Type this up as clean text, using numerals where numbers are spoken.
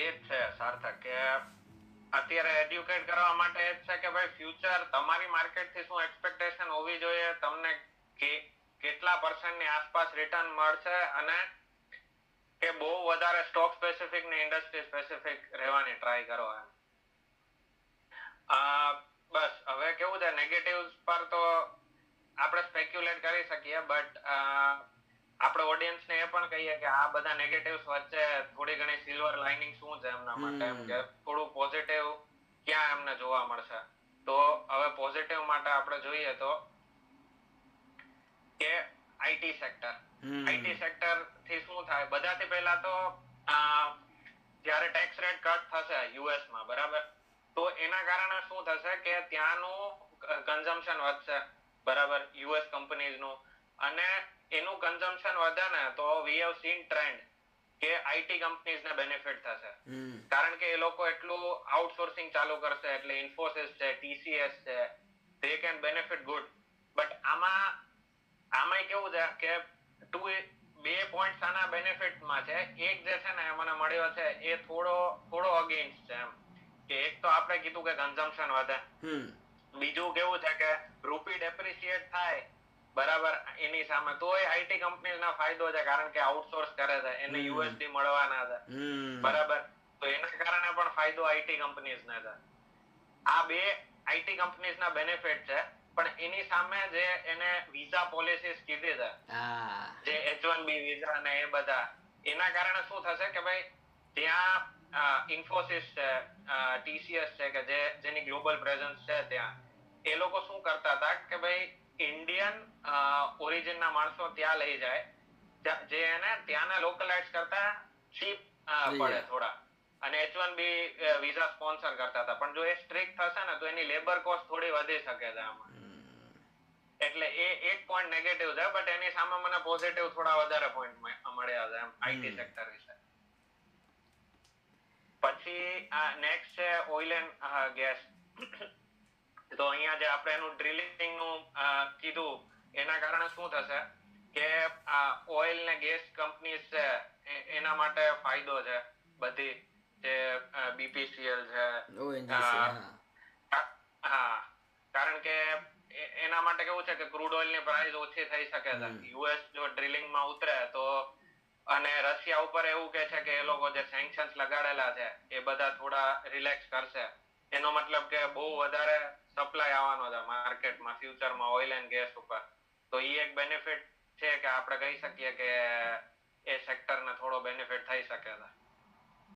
એ જ છે સાર્થક કે અત્યારે એડ્યુકેટ કરવા માટે એ છે કે ભાઈ ફ્યુચર તમારી માર્કેટથી શું એક્સપેક્ટેશન હોવી જોઈએ, તમને કેટલા પર્સન્ટની આસપાસ રિટર્ન મળશે અને કે બહુ વધારે સ્ટોક સ્પેસિફિક ને ઇન્ડસ્ટ્રી સ્પેસિફિક રહેવાની ટ્રાય કરો એમ. બસ હવે કેવું છે નેગેટિવ્સ પર તો આપણે સ્પેક્યુલેટ કરી શકીએ, બટ આપણે ઓડિયન્સને એ પણ કહીએ કે આ બધા નેગેટિવ્સ વચ્ચે થોડી ઘણી સિલ્વર લાઇનિંગ શું છે એમના માટે, એમ કે થોડું પોઝિટિવ ક્યાં એમને જોવા મળશે. તો હવે પોઝિટિવ માટે આપણે જોઈએ તો કે આઈટી સેક્ટર. આઈટી સેક્ટર થી શું થાય, બધાથી પહેલા તો જ્યારે ટેક્સ રેટ કટ થશે યુએસમાં, બરાબર, તો એના કારણે શું થશે કે ત્યાંનું કન્ઝમ્પશન વધશે, બરાબર, યુએસ કંપનીઝનું. અને એનું કન્ઝમ્પશન વધે ને તો વી હેવ સીન ટ્રેન્ડ કે આઈટી કંપનીઝને બેનિફિટ થશે, કારણ કે એ લોકો એટલું આઉટસોર્સિંગ ચાલુ કરશે, એટલે ઇન્ફોસિસ છે, ટીસીએસ છે, they can benefit good. But આમાંય કેવું છે કે બે પોઈન્ટ્સ આના બેનિફિટમાં છે. એક જે છે ને મને મળ્યો છે એ થોડો અગેન્સ્ટ છે એમ, કે એક તો આપણે કીધું કે કન્ઝમ્પશન વધે, બીજું કેવું છે કે રૂપી ડેપ્રિશિએટ થાય, બરાબર, એની સામે તો એ આઈટી કંપનીઝના ફાયદો છે, કારણ કે આઉટસોર્સ કરે છે, એને યુએસડી મળવાના છે, બરાબર, તો એના કારણે પણ ફાયદો આઈટી કંપનીઝને છે. આ બે આઈટી કંપનીઝના બેનિફિટ છે. પણ એની સામે જે એને વિઝા પોલિસીસ કીધી છે, જે H1B વિઝા અને એ બધા, એના કારણે શું થશે કે ભાઈ ત્યાં ઇન્ફોસિસ છે, ટીસીએસ છે, કે જેની ગ્લોબલ પ્રેઝન્સ છે ત્યાં, એ લોકો શું કરતા હતા કે ભાઈ ઇન્ડિયન ઓરિજિનના માણસો ત્યાં લઈ જાય, જે એને ત્યાંના લોકલાઇટ્સ કરતા ચીપ પડે થોડા, અને H1B વિઝા સ્પોન્સર કરતા હતા. પણ જો એ સ્ટ્રિક્ટ થશે ને તો એની લેબર કોસ્ટ થોડી વધી શકે છે આમાં. એટલે એ એક પોઈન્ટ નેગેટિવ છે, બટ એની સામે મને પોઝિટિવ થોડા વધારે પોઈન્ટ મળ્યા છે એમ આઈટી સેક્ટર વિશે. પછી નેક્સ્ટ છે ઓઇલ એન્ડ ગેસ. તો અહીંયા જે આપણે એનું ડ્રિલિંગ નું કીધું, એના કારણે શું થશે કે ઓઇલ ને ગેસ કંપનીઝ છે એના માટે ફાયદો છે. બધી જે બીપીસીએલ છે, હા, કારણ કે એના માટે કેવું છે કે ક્રૂડ ઓઇલ ની પ્રાઇસ ઓછી થઈ શકે છે. યુએસ જો ડ્રિલિંગમાં ઉતરે તો, અને રશિયા ઉપર એવું કે છે કે એ લોકો જે સેન્કશન્સ લગાડેલા છે એ બધા થોડા રિલેક્સ કરશે, એનો મતલબ કે બહુ વધારે સપ્લાય આવવાનો છે માર્કેટમાં ફ્યુચરમાં ઓઇલ એન્ડ ગેસ ઉપર. તો એ એક બેનિફિટ છે કે આપણે કહી શકીએ કે એ સેક્ટરને થોડો બેનિફિટ થઈ શકે છે.